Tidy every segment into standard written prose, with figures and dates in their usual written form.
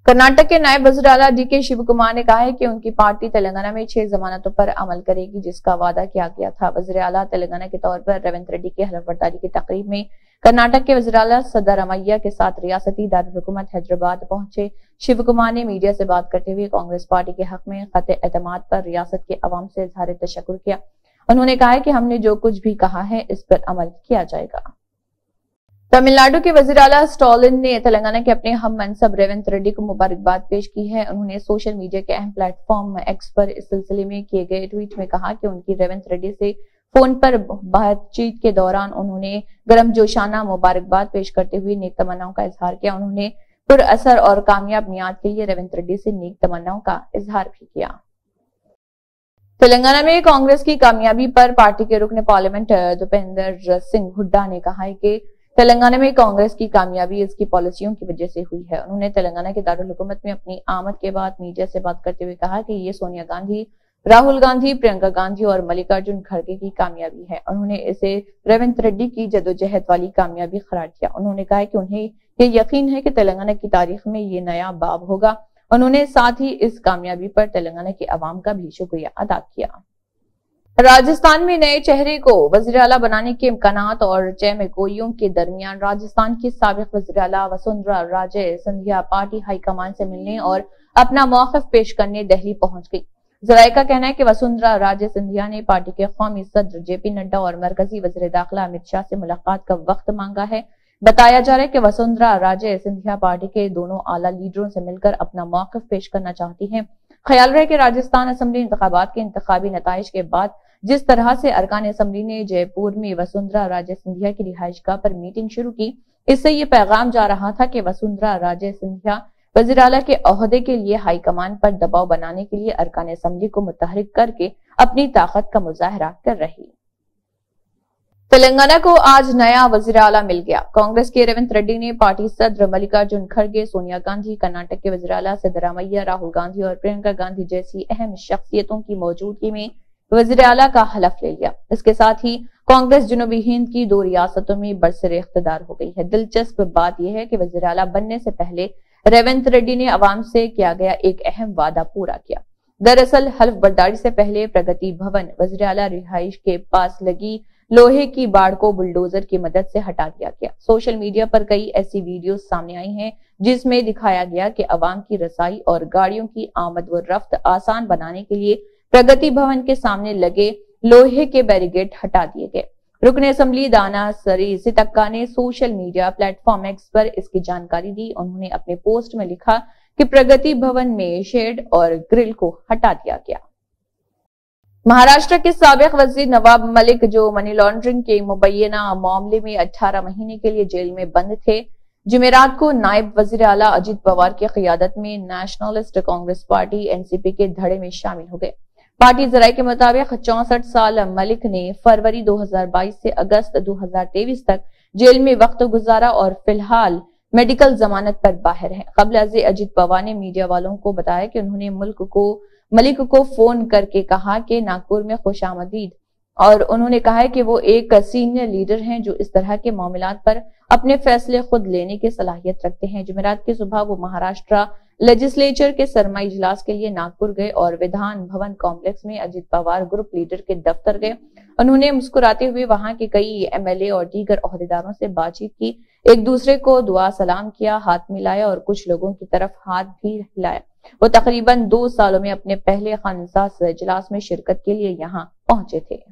कर्नाटक के नायब वज़ीर आला DK शिव कुमार ने कहा है कि उनकी पार्टी तेलंगाना में 6 जमानतों पर अमल करेगी, जिसका वादा किया गया था। वज़ीर आला तेलंगाना के तौर पर रेवंत रेड्डी की हलफबर्दारी की तकरीब में कर्नाटक के वज़ीर आला सिद्धरामैया के साथ रियासती दारुल-हुकूमत हैदराबाद पहुंचे। शिव कुमार ने मीडिया से बात करते हुए कांग्रेस पार्टी के हक में खत-ए-एतमाद पर रियासत के अवाम से इज़हार तशक्कुर किया। उन्होंने कहा है कि हमने जो कुछ भी कहा है इस पर अमल किया जाएगा। तमिलनाडु के वज़ीर आला स्टालिन ने तेलंगाना के अपने हम मनसब रेवंत रेड्डी को मुबारकबाद पेश की है। उन्होंने सोशल मीडिया के अहम प्लेटफॉर्म एक्स पर इस सिलसिले में किए गए ट्वीट में कहा कि उनकी रेवंत रेड्डी से फोन पर बातचीत के दौरान उन्होंने गर्मजोशाना मुबारकबाद पेश करते हुए नेक तमन्नाओं का इजहार किया। उन्होंने पुरअसर और कामयाब मियाद के लिए रेवंत रेड्डी से नेक तमन्नाओं का इजहार भी किया। तेलंगाना में कांग्रेस की कामयाबी पर पार्टी के रुकन पार्लियामेंट दीपेंद्र सिंह हुड्डा ने कहा है कि तेलंगाना में कांग्रेस की कामयाबी इसकी पॉलिसियों की वजह से हुई है। उन्होंने तेलंगाना के दारुल हुकूमत में अपनी आमद के बाद मीडिया से बात करते हुए कहा कि ये सोनिया गांधी, राहुल गांधी, प्रियंका गांधी और मल्लिकार्जुन खड़गे की कामयाबी है। उन्होंने इसे रेवंत रेड्डी की जदोजहद वाली कामयाबी करार किया। उन्होंने कहा कि उन्हें ये यकीन है कि तेलंगाना की तारीख में ये नया बाब होगा। उन्होंने साथ ही इस कामयाबी पर तेलंगाना के अवाम का भी शुक्रिया अदा किया। राजस्थान में नए चेहरे को वज़ीर आला बनाने के इम्कानात और चेमगोइयों के दरमियान राजस्थान की साबिक वज़ीर आला वसुंधरा राजे सिंधिया पार्टी हाईकमान से मिलने और अपना मौक़िफ़ पेश करने दिल्ली पहुंच गई। ज़राए का कहना है कि वसुंधरा राजे सिंधिया ने पार्टी के कौमी सदर JP नड्डा और मरकजी वज़ीर दाखिला अमित शाह से मुलाकात का वक्त मांगा है। बताया जा रहा है कि वसुंधरा राजे सिंधिया पार्टी के दोनों आला लीडरों से मिलकर अपना मौक़िफ़ पेश करना चाहती हैं। ख्याल रहे कि राजस्थान असेंबली इंतखाबात के इंतखाबी नताइज के बाद जिस तरह से अरकान असेंबली ने जयपुर में वसुंधरा राजे सिंधिया की रिहाइशगाह पर मीटिंग शुरू की, इससे ये पैगाम जा रहा था कि वसुंधरा राजे सिंधिया वज़ीर आला के ओहदे के लिए हाईकमान पर दबाव बनाने के लिए अरकान असेंबली को मुतहरिक करके अपनी ताकत का मुजाहरा कर रही। तेलंगाना को आज नया वज़ीर आला मिल गया। कांग्रेस के रेवंत रेड्डी ने पार्टी सदर मल्लिकार्जुन खड़गे, सोनिया गांधी, कर्नाटक के वज़ीर आला सिद्धरामैया, राहुल गांधी और प्रियंका गांधी जैसी अहम शख्सियतों की मौजूदगी में वज़ीर आला का हलफ ले लिया। इसके साथ ही कांग्रेस जनूबी हिंद की 2 रियासतों में बरसरे इख्तिदार हो गई है। दिलचस्प बात यह है कि वज़ीर आला बनने से पहले रेवंत रेड्डी ने अवाम से किया गया एक अहम वादा पूरा किया। दरअसल हल्फ बर्दारी से पहले प्रगति भवन वज़ीर आला रिहाइश के पास लगी लोहे की बाड़ को बुलडोजर की मदद से हटा दिया गया। सोशल मीडिया पर कई ऐसी वीडियो सामने आई हैं जिसमें दिखाया गया कि अवाम की रसाई और गाड़ियों की आमद व रफ्त आसान बनाने के लिए प्रगति भवन के सामने लगे लोहे के बैरिकेड हटा दिए गए। रुकन असेंबली दाना सरी सितक्का ने सोशल मीडिया प्लेटफॉर्म एक्स पर इसकी जानकारी दी। उन्होंने अपने पोस्ट में लिखा कि प्रगति भवन में शेड और ग्रिल को हटा दिया गया। महाराष्ट्र के साबिक वजीर नवाब मलिक, जो मनी लॉन्ड्रिंग के मुबैना मामले में 18 महीने के लिए जेल में बंद थे, जुमेरात को नायब वजीर आला अजित पवार की क़ियादत में नेशनलिस्ट कांग्रेस पार्टी NCP के धड़े में शामिल हो गए। पार्टी ज़राए के मुताबिक 64 साल मलिक ने फरवरी 2022 से अगस्त 2023 तक जेल में वक्त गुजारा और फिलहाल मेडिकल जमानत पर बाहर हैं। कबल अजित पवार ने मीडिया वालों को बताया कि उन्होंने मलिक को फोन करके कहा कि नागपुर में खुशामदीद, और उन्होंने कहा है कि वो एक सीनियर लीडर हैं जो इस तरह के मामलात पर अपने फैसले खुद लेने की सलाहियत रखते हैं। जुमेरात की सुबह वो महाराष्ट्र लेजिस्लेचर के सरमाई इजलास के लिए नागपुर गए और विधान भवन कॉम्प्लेक्स में अजित पवार ग्रुप लीडर के दफ्तर गए। उन्होंने मुस्कुराते हुए वहां के कई MLA और दीगर ओहदेदारों से बातचीत की, एक दूसरे को दुआ सलाम किया, हाथ मिलाया और कुछ लोगों की तरफ हाथ भी हिलाया। वो तकरीबन 2 सालों में अपने पहले खानसास इजलास में शिरकत के लिए यहाँ पहुंचे थे।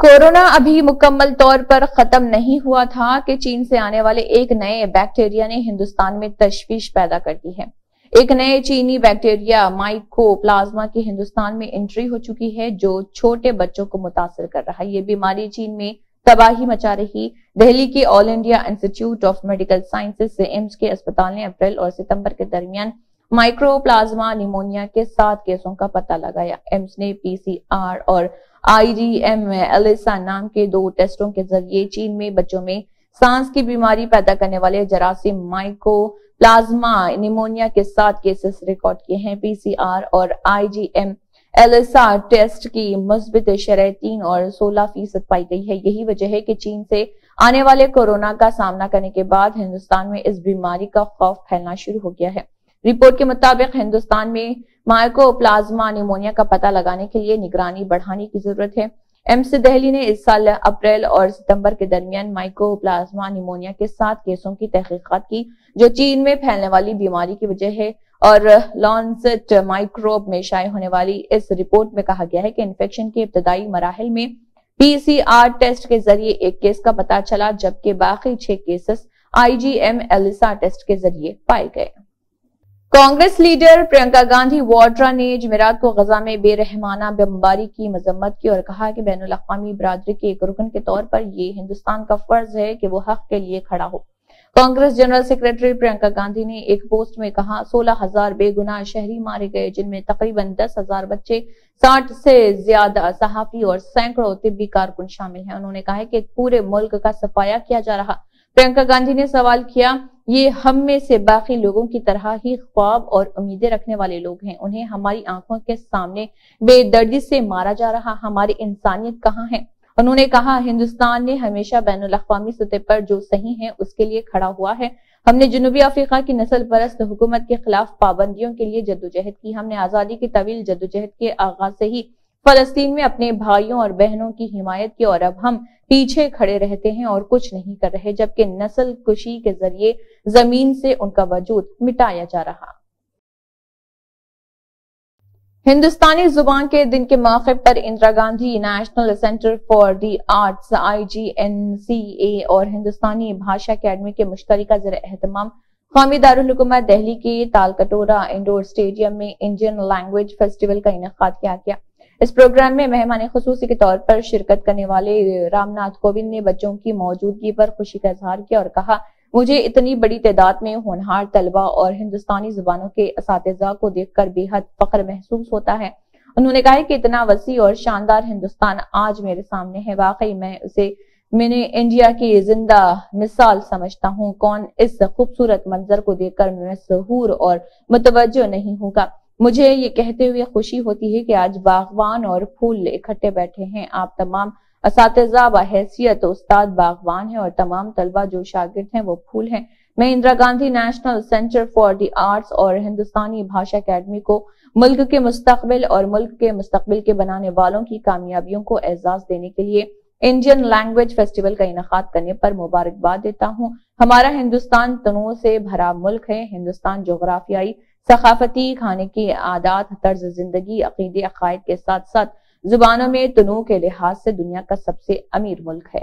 कोरोना अभी मुकम्मल तौर पर खत्म नहीं हुआ था कि चीन से आने वाले एक नए बैक्टीरिया ने हिंदुस्तान में तशवीश पैदा कर दी है। एक नए चीनी बैक्टीरिया माइकोप्लाज्मा की हिंदुस्तान में एंट्री हो चुकी है, जो छोटे बच्चों को मुतासर कर रहा है। ये बीमारी चीन में तबाही मचा रही। दिल्ली के all India institute of medical sciences से एम्स के अस्पताल ने अप्रैल और सितंबर के दरमियान माइक्रोप्लाज्मा निमोनिया के 7 केसों का पता लगाया। एम्स ने PCR और IgM एलिसा नाम के 2 टेस्टों के जरिए चीन में बच्चों में सांस की बीमारी पैदा करने वाले जरासीम माइकोप्लाज्मा निमोनिया के 7 केसेस रिकॉर्ड किए हैं। PCR और IgM एलिसा टेस्ट की मुस्बित शरह 3 और 16% पाई गई है। यही वजह है कि चीन से आने वाले कोरोना का सामना करने के बाद हिंदुस्तान में इस बीमारी का खौफ फैलना शुरू हो गया है। رپورٹ کے مطابق ہندوستان میں مائکوپلازما نیمونیا کا پتہ لگانے کے لیے نگرانی بڑھانے کی ضرورت ہے۔ ایمس دہلی نے اس سال اپریل اور ستمبر کے درمیان مائکوپلازما نیمونیا کے 7 کیسوں کی تحقیقات کی، جو چین میں پھیلنے والی بیماری کی وجہ ہے، اور لانسیٹ مائکروب میں شائع ہونے والی اس رپورٹ میں کہا گیا ہے کہ انفیکشن کے ابتدائی مراحل میں PCR ٹیسٹ کے ذریعے ایک کیس کا پتہ چلا، جبکہ باقی 6 کیسز IgM ELISA ٹیسٹ کے ذریعے پائے گئے۔ کانگریس لیڈر پرینکا گاندھی واڈرا نے جمعرات کو غزہ میں بے رحمانہ بمباری کی مذمت کی اور کہا کہ بین الاقوامی برادری کے ایک رکن کے طور پر یہ ہندوستان کا فرض ہے کہ وہ حق کے لیے کھڑا ہو۔ کانگریس جنرل سیکریٹری پرینکا گاندھی نے ایک پوسٹ میں کہا 16,000 بے گناہ شہری مارے گئے، جن میں تقریباً 10,000 بچے، 60 سے زیادہ صحافی اور سینکڑوں طبی کارکن شامل ہیں۔ انہوں نے کہا کہ پورے ملک کا صفایا کیا جا رہا۔ پرینکا گاندھی نے سوال کیا، یہ ہم میں سے باقی لوگوں کی طرح ہی خواب اور امیدیں رکھنے والے لوگ ہیں، انہیں ہماری آنکھوں کے سامنے بے دردی سے مارا جا رہا، ہماری انسانیت کہاں ہے؟ انہوں نے کہا ہندوستان نے ہمیشہ بین الاقوامی سطح پر جو صحیح ہے اس کے لیے کھڑا ہوا ہے۔ ہم نے جنوبی افریقہ کی نسل پرست حکومت کے خلاف پابندیوں کے لیے جدوجہد کی، ہم نے آزادی کی طویل جدوجہد کے آغاز سے ہی فلسطین میں اپنے بھائیوں اور بہنوں کی حمایت کی، اور اب ہم پیچھے کھڑے رہتے ہیں اور کچھ نہیں کر رہے، جبکہ نسل کشی کے ذریعے زمین سے ان کا وجود مٹایا جا رہا۔ ہندوستانی زبان کے دن کے موقع پر Indira Gandhi national centre for the arts IGNCA اور ہندوستانی بھاشا اکیڈمی کے مشترکہ زیر اہتمام قومی دارالحکومت دہلی کے تالکٹورہ انڈور اسٹیڈیم میں انڈین لینگویج فیسٹیول کا انعقاد کیا گیا۔ اس پروگرام میں مہمان خصوصی کے طور پر شرکت کرنے والے رام ناتھ کووند نے بچوں کی موجودگی پر خوشی کا اظہار کیا اور کہا مجھے اتنی بڑی تعداد میں ہونہار طلبہ اور ہندوستانی زبانوں کے اساتذہ کو دیکھ کر بے حد فخر محسوس ہوتا ہے۔ انہوں نے کہا کہ اتنا وسیع اور شاندار ہندوستان آج میرے سامنے ہے، واقعی میں نے انڈیا کی زندہ مثال سمجھتا ہوں، کون اس خوبصورت منظر کو دیکھ کر مسحور اور متوجہ نہیں ہوگا۔ مجھے یہ کہتے ہوئے خوشی ہوتی ہے کہ آج باغبان اور پھول اکٹھے بیٹھے ہیں، آپ تمام اساتذہ بحیثیت استاد باغبان ہیں اور تمام طلبہ جو شاگرد ہیں وہ پھول ہیں۔ میں Indira Gandhi national centre for the arts اور ہندوستانی بھاشا اکیڈمی کو ملک کے مستقبل اور ملک کے مستقبل کے بنانے والوں کی کامیابیوں کو اعزاز دینے کے لیے انڈین لینگویج فیسٹیول کا انعقاد کرنے پر مبارکباد دیتا ہوں۔ ہمارا ہندوستان تنوع سے بھرا ملک ہے۔ ہندوستان جغرافیائی، ثقافتی، کھانے کی عادات، طرز زندگی، عقیدے، عقائد کے ساتھ ساتھ زبانوں میں تنوع کے لحاظ سے دنیا کا سب سے امیر ملک ہے۔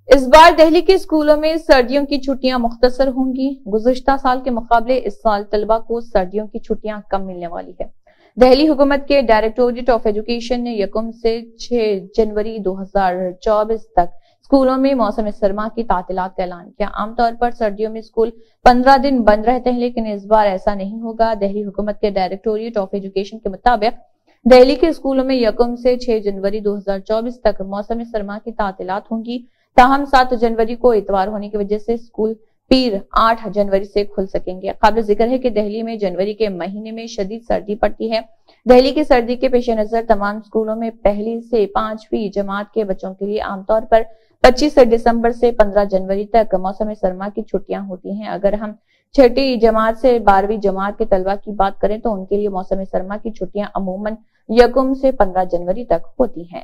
اس بار دہلی کے اسکولوں میں سردیوں کی چھٹیاں مختصر ہوں گی۔ گزشتہ سال کے مقابلے اس سال طلبہ کو سردیوں کی چھٹیاں کم ملنے والی ہے۔ دہلی حکومت کے ڈائریکٹوریٹ آف ایجوکیشن نے 1 سے 6 جنوری 2024 تک اسکولوں میں موسم سرما کی تعطیلات کا اعلان کیا۔ عام طور پر سردیوں میں اسکول 15 دن بند رہتے ہیں، لیکن اس بار ایسا نہیں ہوگا۔ دہلی حکومت کے ڈائریکٹوریٹ آف ایجوکیشن کے مطابق دہلی کے اسکولوں میں 1 سے 6 جنوری 2024 تک موسم سرما کی تعطیلات ہوں گی، تاہم 7 جنوری کو اتوار ہونے کی وجہ سے اسکول پیر 8 جنوری سے کھل سکیں گے۔ قابل ذکر ہے کہ دہلی میں جنوری کے مہینے میں شدید سردی پڑتی ہے۔ دہلی کی سردی کے پیش نظر تمام اسکولوں میں 1 سے 5ویں جماعت کے بچوں کے لیے عام طور پر 25 دسمبر سے 15 جنوری تک موسم سرما کی چھٹیاں ہوتی ہیں۔ اگر ہم 6ٹی جماعت سے 12ویں جماعت کے طلبہ کی بات کریں تو ان کے لیے موسم سرما کی چھٹیاں عموماً 1 سے 15 جنوری تک ہوتی ہیں۔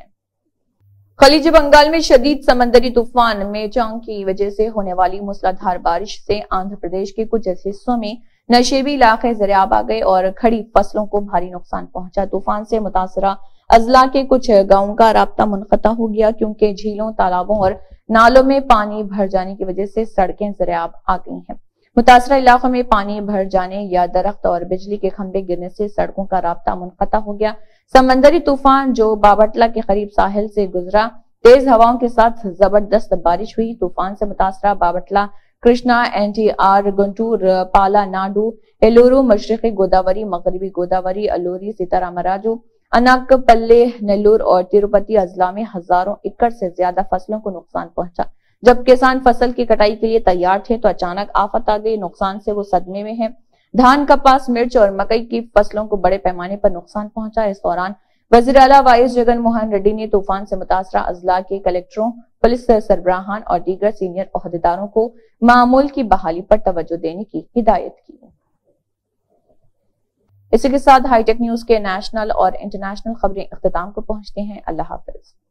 خلیج بنگال میں شدید سمندری طوفان میچانگ کی وجہ سے ہونے والی موسلادھار بارش سے آندھرا پردیش کے کچھ حصوں میں نشیبی علاقے زیرآب آ گئے اور کھڑی فصلوں کو بھاری نقصان پہنچا۔ طوفان سے متاثرہ اضلاع کے کچھ گاؤں کا رابطہ منقطع ہو گیا کیونکہ جھیلوں، تالابوں اور نالوں میں پانی بھر جانے کی وجہ سے سڑکیں زیرآب آ گئی ہیں۔ متاثرہ علاقوں میں پانی بھر جانے یا درخت اور بجلی کے کھمبے گرنے سے سڑکوں کا رابطہ منقطع ہو گیا۔ سمندری طوفان جو بابٹلہ کے قریب ساحل سے گزرا، تیز ہواؤں کے ساتھ زبردست بارش ہوئی۔ طوفان سے متاثرہ بابٹلہ، کرشنا، NTR، گنٹور، پالا ناڈو، ایلورو، مشرقی گوداوری، مغربی گوداوری، الوری، سیتارامراجو، انک پلے، نیلور اور تروپتی اضلاع میں ہزاروں ایکڑ سے زیادہ فصلوں کو نقصان پہنچا۔ جب کسان فصل کی کٹائی کے لیے تیار تھے تو اچانک آفت آ گئی۔ نقصان سے وہ صدمے میں ہیں۔ دھان، کپاس، مرچ اور مکئی کی فصلوں کو بڑے پیمانے پر نقصان پہنچا۔ اس دوران وزیر اعلیٰ وائس جگن موہن ریڈی نے طوفان سے متاثرہ اضلاع کے کلکٹروں، پولیس سربراہان اور دیگر سینئر عہدیداروں کو معمول کی بحالی پر توجہ دینے کی ہدایت کی۔ اسی کے ساتھ ہائی ٹیک نیوز کے نیشنل اور انٹرنیشنل خبریں اختتام کو پہنچتے ہیں۔ اللہ حافظ۔